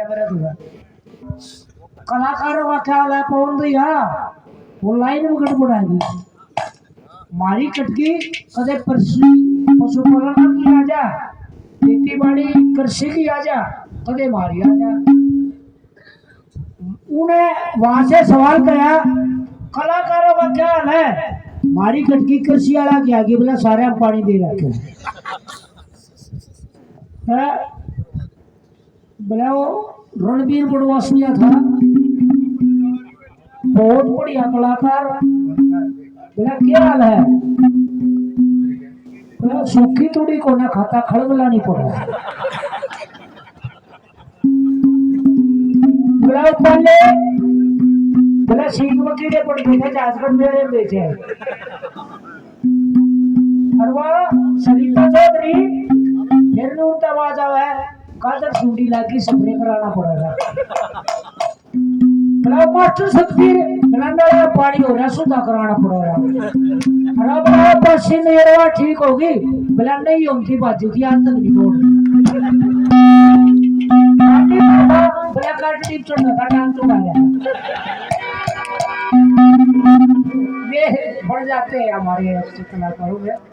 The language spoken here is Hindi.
कैमरा दूंगा कलाकारों का ख्याल है पवन भैया वो लाइन में गड़बड़ाएगी मारी कटकी कदे पशुपालन की आ जा खेती बाड़ी कृषि की आ जा कदे मारी आ जा उन्हें वहां से सवाल किया कलाकारों का क्या हाल है मारी कटकी कृषि वाला क्या आगे बोला सारे हम पानी दे रखे है बोला वो रणबीर बड़वासिया था बहुत बढ़िया कलाकार बोला क्या हाल है बोला सूखी तोड़ी को ना खाता खड़बला नहीं पड़ा बोला पहले बोला सीख में कीड़े पड़ गए थे जाजगढ़ मेरे बेचे और वह सरिता चौधरी फिर नूरता आवाज आवा है कादर सूडी लागी सपने कराना पड़ेगा बोला मास्टर सतबीर बोला पानी हो रहा सुधा कराना पड़ेगा अरे बोला पश्चिम मेरा ठीक होगी बोला नहीं होती बाजी की आज तक नहीं बोल बोला काट टिप चढ़ना का डांस तो गाया वे बढ़ जाते हैं हमारे कलाकारों में